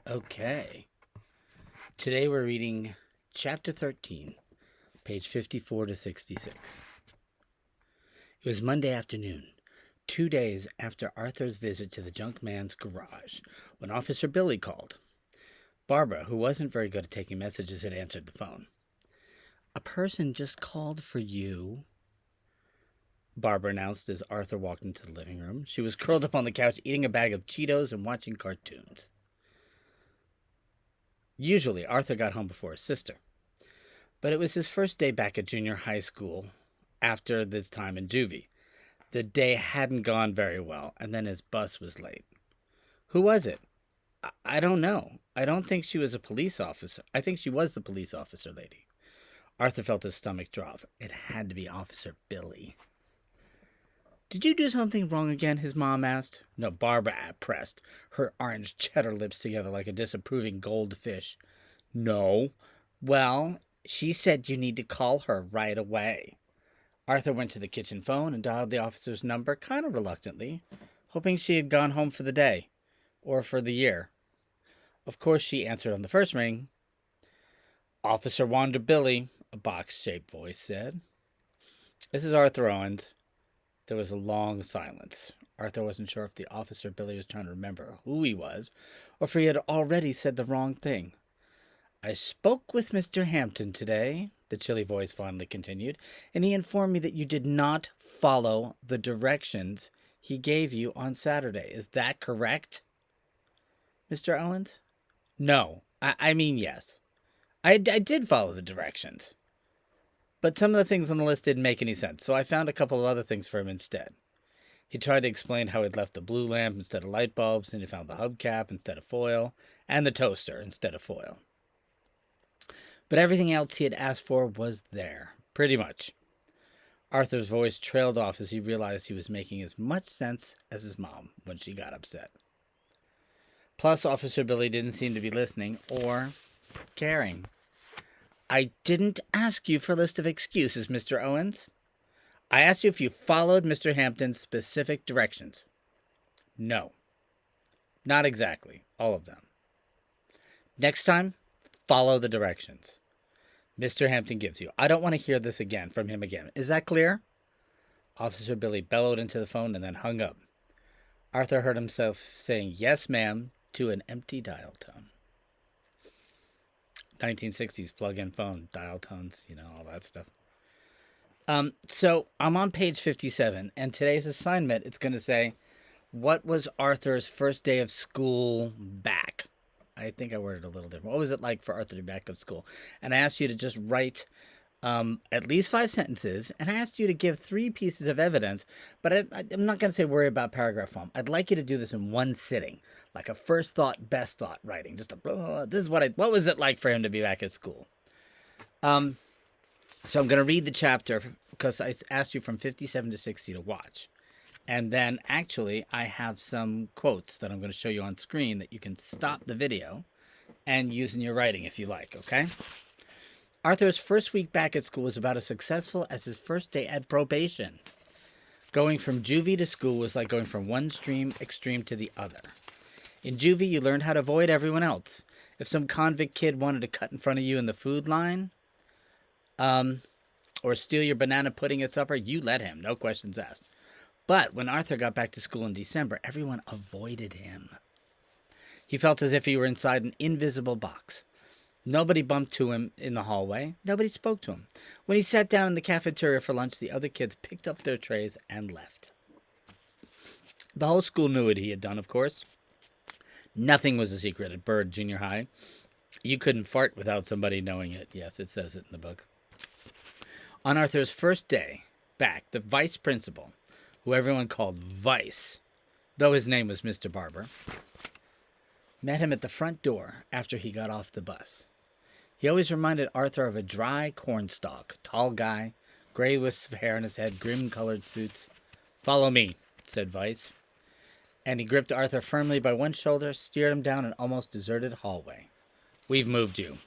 Okay. Today we're reading Chapter 13, page 54 to 66. It was Monday afternoon, 2 days after Arthur's visit to the junk man's garage, when Officer Billy called. Barbara, who wasn't very good at taking messages, had answered the phone. "A person just called for you," Barbara announced as Arthur walked into the living room. She was curled up on the couch eating a bag of Cheetos and watching cartoons. Usually, Arthur got home before his sister. But it was his first day back at junior high school after this time in juvie. The day hadn't gone very well, and then his bus was late. Who was it? I don't know. I don't think she was a police officer. I think she was the police officer lady. Arthur felt his stomach drop. It had to be Officer Billy. "Did you do something wrong again?" his mom asked. No, Barbara pressed, her orange cheddar lips together like a disapproving goldfish. "No." "Well, she said you need to call her right away." Arthur went to the kitchen phone and dialed the officer's number kind of reluctantly, hoping she had gone home for the day, or for the year. Of course, she answered on the first ring. "Officer Wanda Billy," a box-shaped voice said. "This is Arthur Owens." There was a long silence. Arthur wasn't sure if the Officer Billy was trying to remember who he was, or if he had already said the wrong thing. "I spoke with Mr. Hampton today," the chilly voice fondly continued, "and he informed me that you did not follow the directions he gave you on Saturday. Is that correct, Mr. Owens?" "No. I mean, yes. I did follow the directions. But some of the things on the list didn't make any sense, so I found a couple of other things for him instead." He tried to explain how he'd left the blue lamp instead of light bulbs, and he found the hubcap instead of foil, and the toaster instead of foil. But everything else he had asked for was there, pretty much. Arthur's voice trailed off as he realized he was making as much sense as his mom when she got upset. Plus, Officer Billy didn't seem to be listening or caring. "I didn't ask you for a list of excuses, Mr. Owens. I asked you if you followed Mr. Hampton's specific directions." "No. Not exactly. All of them. Next time, follow the directions Mr. Hampton gives you. I don't want to hear this again from him again. Is that clear?" Officer Billy bellowed into the phone and then hung up. Arthur heard himself saying "yes, ma'am" to an empty dial tone. 1960s plug-in phone, dial tones, all that stuff. So I'm on page 57, and today's assignment, it's going to say, what was Arthur's first day of school back? I think I worded it a little different. What was it like for Arthur to be back at school? And I asked you to just write at least 5 sentences, and I asked you to give 3 pieces of evidence, but I'm not going to say worry about paragraph form. I'd like you to do this in one sitting, like a first thought, best thought writing. Just this is what was it like for him to be back at school? So I'm going to read the chapter because I asked you from 57 to 60 to watch. And then actually I have some quotes that I'm going to show you on screen that you can stop the video and use in your writing if you like, okay? Arthur's first week back at school was about as successful as his first day at probation. Going from juvie to school was like going from one extreme to the other. In juvie, you learned how to avoid everyone else. If some convict kid wanted to cut in front of you in the food line, or steal your banana pudding at supper, you let him, no questions asked. But when Arthur got back to school in December, everyone avoided him. He felt as if he were inside an invisible box. Nobody bumped to him in the hallway. Nobody spoke to him. When he sat down in the cafeteria for lunch, the other kids picked up their trays and left. The whole school knew what he had done, of course. Nothing was a secret at Bird Junior High. You couldn't fart without somebody knowing it. Yes, it says it in the book. On Arthur's first day back, the vice principal, who everyone called Vice, though his name was Mr. Barber, met him at the front door after he got off the bus. He always reminded Arthur of a dry cornstalk, tall guy, gray wisps of hair on his head, grim-colored suits. "Follow me," said Vice. And he gripped Arthur firmly by one shoulder, steered him down an almost deserted hallway. "We've moved you."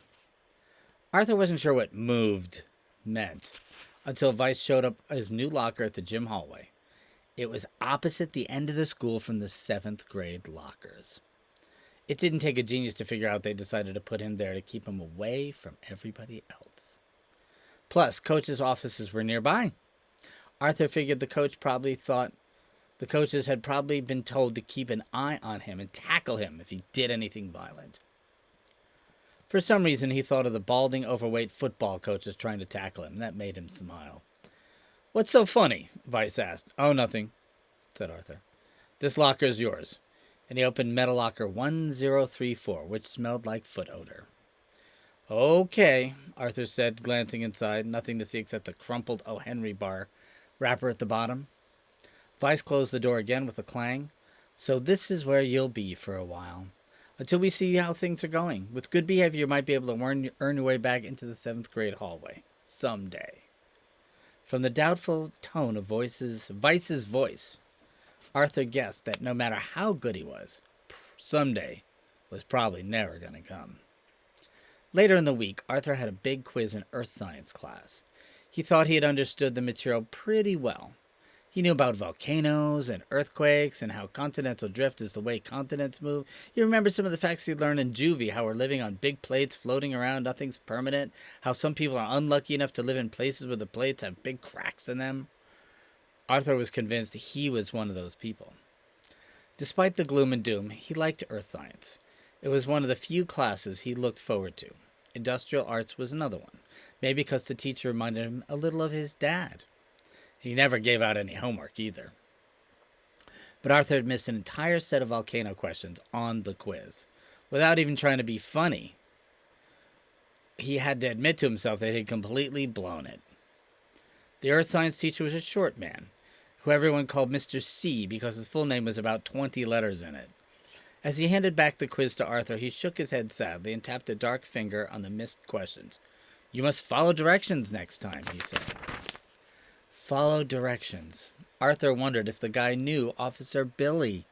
Arthur wasn't sure what "moved" meant until Vice showed up his new locker at the gym hallway. It was opposite the end of the school from the 7th grade lockers. It didn't take a genius to figure out they decided to put him there to keep him away from everybody else. Plus, coaches' offices were nearby. Arthur figured the coaches had probably been told to keep an eye on him and tackle him if he did anything violent. For some reason, he thought of the balding, overweight football coaches trying to tackle him. That made him smile. "What's so funny?" Vice asked. "Oh, nothing," said Arthur. "This locker is yours." And he opened metal locker 1034, which smelled like foot odor. "Okay," Arthur said, glancing inside. Nothing to see except a crumpled O. Henry bar wrapper at the bottom. Vice closed the door again with a clang. "So this is where you'll be for a while, until we see how things are going. With good behavior, you might be able to earn your way back into the 7th grade hallway. Someday." From the doubtful tone of Vice's voice, Arthur guessed that no matter how good he was, someday was probably never going to come. Later in the week, Arthur had a big quiz in earth science class. He thought he had understood the material pretty well. He knew about volcanoes and earthquakes and how continental drift is the way continents move. He remembered some of the facts he'd learned in juvie, how we're living on big plates floating around, nothing's permanent, how some people are unlucky enough to live in places where the plates have big cracks in them. Arthur was convinced he was one of those people. Despite the gloom and doom, he liked earth science. It was one of the few classes he looked forward to. Industrial arts was another one, maybe because the teacher reminded him a little of his dad. He never gave out any homework either. But Arthur had missed an entire set of volcano questions on the quiz. Without even trying to be funny, he had to admit to himself that he had completely blown it. The earth science teacher was a short man, who everyone called Mr. C because his full name was about 20 letters in it. As he handed back the quiz to Arthur, he shook his head sadly and tapped a dark finger on the missed questions. "You must follow directions next time," he said. Follow directions. Arthur wondered if the guy knew Officer Billy.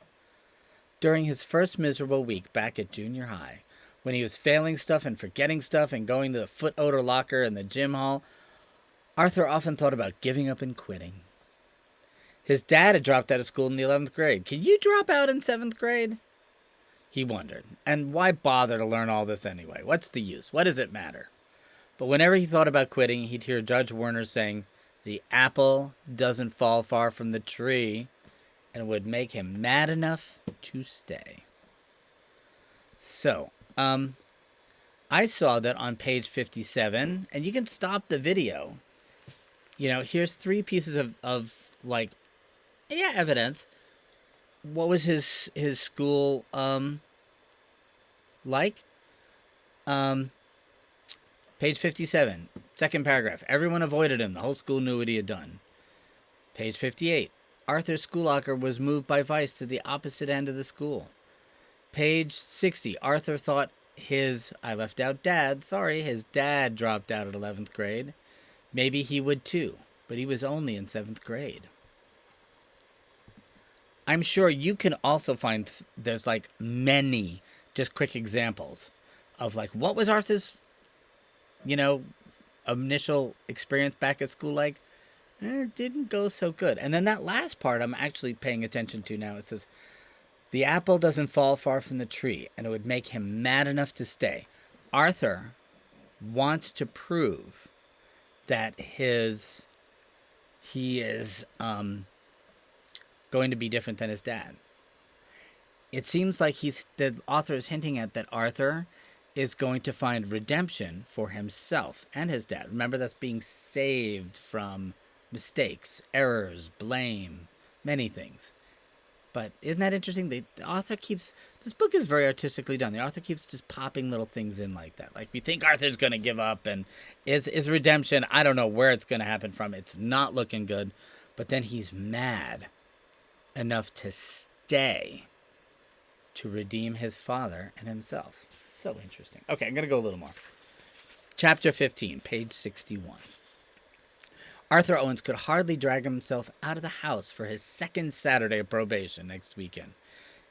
During his first miserable week back at junior high, when he was failing stuff and forgetting stuff and going to the foot odor locker in the gym hall, Arthur often thought about giving up and quitting. His dad had dropped out of school in the 11th grade. Can you drop out in 7th grade? He wondered. And why bother to learn all this anyway? What's the use? What does it matter? But whenever he thought about quitting, he'd hear Judge Werner saying, "The apple doesn't fall far from the tree," and it would make him mad enough to stay. So, I saw that on page 57, and you can stop the video. Here's 3 pieces of evidence. What was his school like? Page 57, second paragraph. Everyone avoided him. The whole school knew what he had done. Page 58. Arthur's school locker was moved by Vice to the opposite end of the school. Page 60. Arthur thought his dad dropped out at 11th grade. Maybe he would too, but he was only in 7th grade. I'm sure you can also find there's many just quick examples of what was Arthur's initial experience back at school like. It didn't go so good. And then that last part I'm actually paying attention to now. It says, "The apple doesn't fall far from the tree, and it would make him mad enough to stay." Arthur wants to prove that he is going to be different than his dad. It seems like the author is hinting at that Arthur is going to find redemption for himself and his dad. Remember, that's being saved from mistakes, errors, blame, many things. But isn't that interesting? The author keeps... This book is very artistically done. The author keeps just popping little things in like that. We think Arthur's going to give up, and is redemption. I don't know where it's going to happen from. It's not looking good. But then he's mad enough to stay to redeem his father and himself. So interesting. Okay, I'm going to go a little more. Chapter 15, page 61. Arthur Owens could hardly drag himself out of the house for his second Saturday of probation next weekend.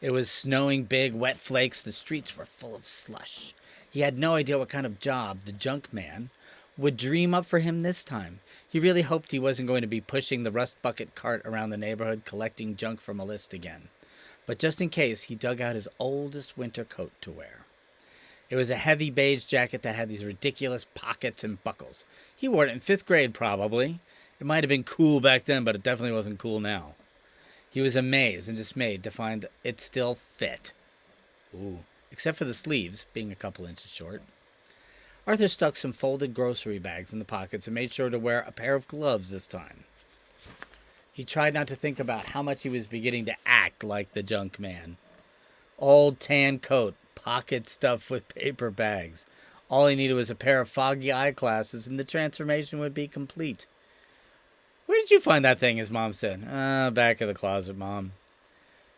It was snowing big, wet flakes. The streets were full of slush. He had no idea what kind of job the junk man would dream up for him this time. He really hoped he wasn't going to be pushing the rust bucket cart around the neighborhood collecting junk from a list again. But just in case, he dug out his oldest winter coat to wear. It was a heavy beige jacket that had these ridiculous pockets and buckles. He wore it in 5th grade, probably. It might have been cool back then, but it definitely wasn't cool now. He was amazed and dismayed to find it still fit. Ooh, except for the sleeves, being a couple inches short. Arthur stuck some folded grocery bags in the pockets and made sure to wear a pair of gloves this time. He tried not to think about how much he was beginning to act like the junk man. Old tan coat, pocket stuffed with paper bags. All he needed was a pair of foggy eyeglasses and the transformation would be complete. "Where did you find that thing?" his mom said. Back of the closet, Mom."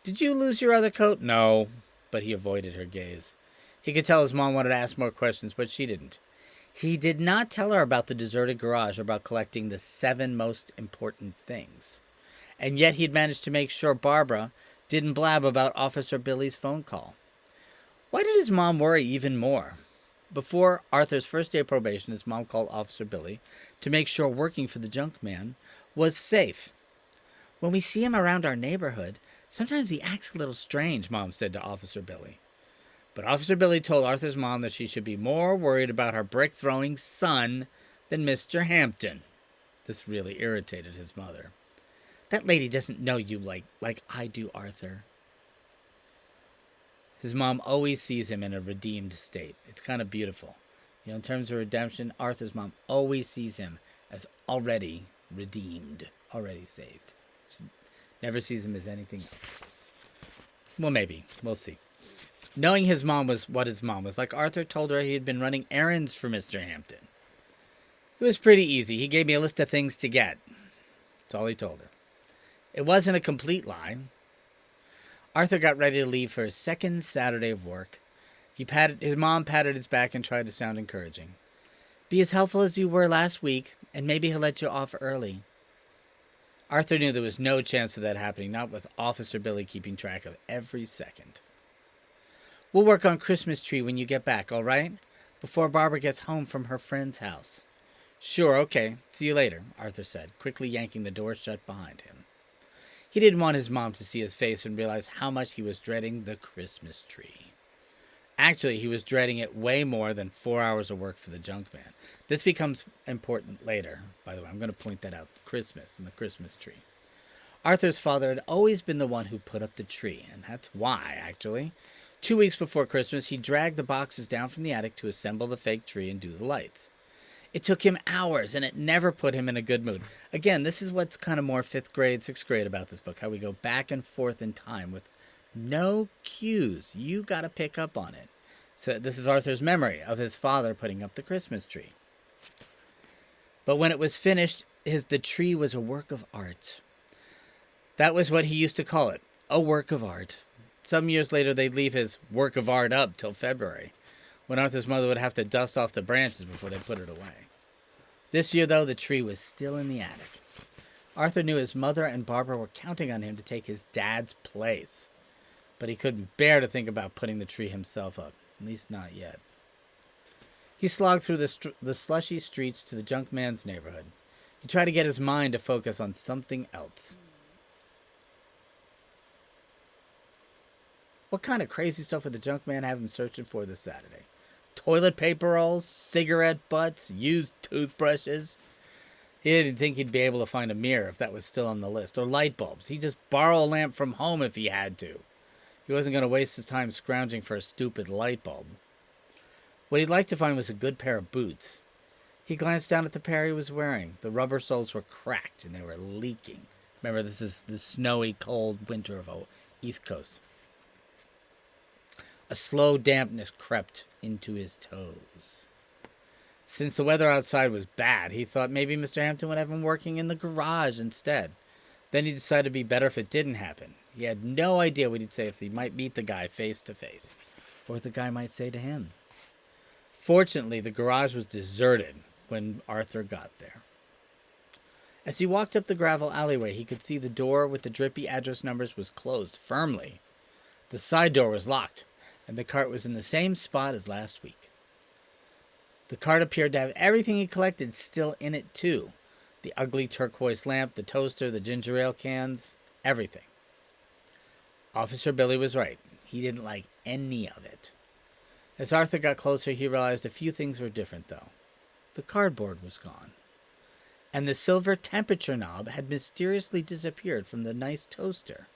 "Did you lose your other coat?" "No." But he avoided her gaze. He could tell his mom wanted to ask more questions, but she didn't. He did not tell her about the deserted garage or about collecting the 7 most important things. And yet he'd managed to make sure Barbara didn't blab about Officer Billy's phone call. Why did his mom worry even more? Before Arthur's first day of probation, his mom called Officer Billy to make sure working for the junk man was safe. "When we see him around our neighborhood, sometimes he acts a little strange," Mom said to Officer Billy. But Officer Billy told Arthur's mom that she should be more worried about her brick-throwing son than Mr. Hampton. This really irritated his mother. "That lady doesn't know you like I do, Arthur." His mom always sees him in a redeemed state. It's kind of beautiful. In terms of redemption, Arthur's mom always sees him as already redeemed, already saved. She never sees him as anything else. Well, maybe. We'll see. Knowing his mom was what his mom was like, Arthur told her he had been running errands for Mr. Hampton. It was pretty easy. He gave me a list of things to get. That's all he told her. It wasn't a complete lie. Arthur got ready to leave for his second Saturday of work. His mom patted his back and tried to sound encouraging. "Be as helpful as you were last week, and maybe he'll let you off early." Arthur knew there was no chance of that happening, not with Officer Billy keeping track of every second. "We'll work on Christmas tree when you get back, all right? Before Barbara gets home from her friend's house." "Sure, okay. See you later," Arthur said, quickly yanking the door shut behind him. He didn't want his mom to see his face and realize how much he was dreading the Christmas tree. Actually, he was dreading it way more than 4 hours of work for the junk man. This becomes important later. By the way, I'm going to point that out. Christmas and the Christmas tree. Arthur's father had always been the one who put up the tree, and that's why, actually. 2 weeks before Christmas, he dragged the boxes down from the attic to assemble the fake tree and do the lights. It took him hours, and it never put him in a good mood. Again, this is what's kind of more 5th grade, 6th grade about this book, how we go back and forth in time with no cues. You got to pick up on it. So this is Arthur's memory of his father putting up the Christmas tree. But when it was finished, the tree was a work of art. That was what he used to call it, a work of art. Some years later, they'd leave his work of art up till February, when Arthur's mother would have to dust off the branches before they put it away. This year, though, the tree was still in the attic. Arthur knew his mother and Barbara were counting on him to take his dad's place, but he couldn't bear to think about putting the tree himself up, at least not yet. He slogged through the slushy streets to the junk man's neighborhood. He tried to get his mind to focus on something else. What kind of crazy stuff would the junk man have him searching for this Saturday? Toilet paper rolls, cigarette butts, used toothbrushes. He didn't think he'd be able to find a mirror if that was still on the list, or light bulbs. He'd just borrow a lamp from home if he had to. He wasn't going to waste his time scrounging for a stupid light bulb. What he'd like to find was a good pair of boots. He glanced down at the pair he was wearing. The rubber soles were cracked and they were leaking. Remember, this is the snowy, cold winter of the East Coast. A slow dampness crept into his toes. Since the weather outside was bad, he thought maybe Mr. Hampton would have him working in the garage instead. Then he decided it'd be better if it didn't happen. He had no idea what he'd say if he might meet the guy face to face, or what the guy might say to him. Fortunately, the garage was deserted when Arthur got there. As he walked up the gravel alleyway, he could see the door with the drippy address numbers was closed firmly. The side door was locked, and the cart was in the same spot as last week. The cart appeared to have everything he collected still in it, too. The ugly turquoise lamp, the toaster, the ginger ale cans, everything. Officer Billy was right. He didn't like any of it. As Arthur got closer, he realized a few things were different, though. The cardboard was gone, and the silver temperature knob had mysteriously disappeared from the nice toaster.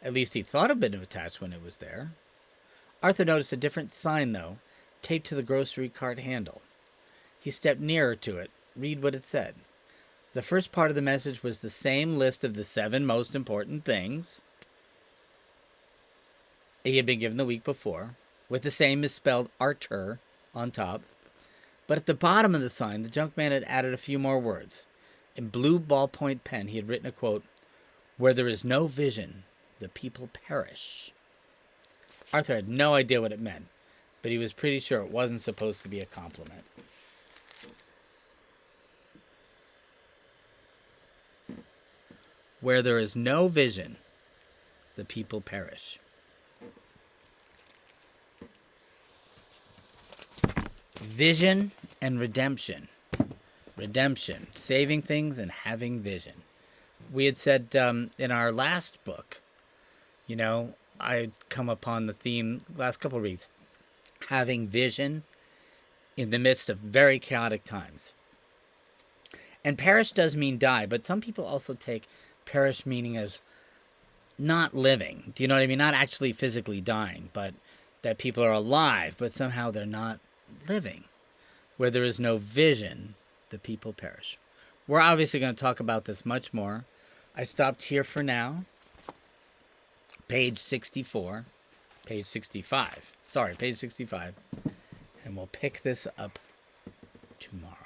At least he thought it had been attached when it was there. Arthur noticed a different sign, though, taped to the grocery cart handle. He stepped nearer to it. Read what it said. The first part of the message was the same list of the 7 most important things he had been given the week before, with the same misspelled Arter on top. But at the bottom of the sign, the junk man had added a few more words. In blue ballpoint pen, he had written a quote, "Where there is no vision, the people perish." Arthur had no idea what it meant, but he was pretty sure it wasn't supposed to be a compliment. Where there is no vision, the people perish. Vision and redemption. Redemption, saving things and having vision. We had said in our last book, I'd come upon the theme last couple of reads, having vision in the midst of very chaotic times. And perish does mean die, but some people also take perish meaning as not living. Do you know what I mean? Not actually physically dying, but that people are alive, but somehow they're not living. Where there is no vision, the people perish. We're obviously going to talk about this much more. I stopped here for now. Page 65. And we'll pick this up tomorrow.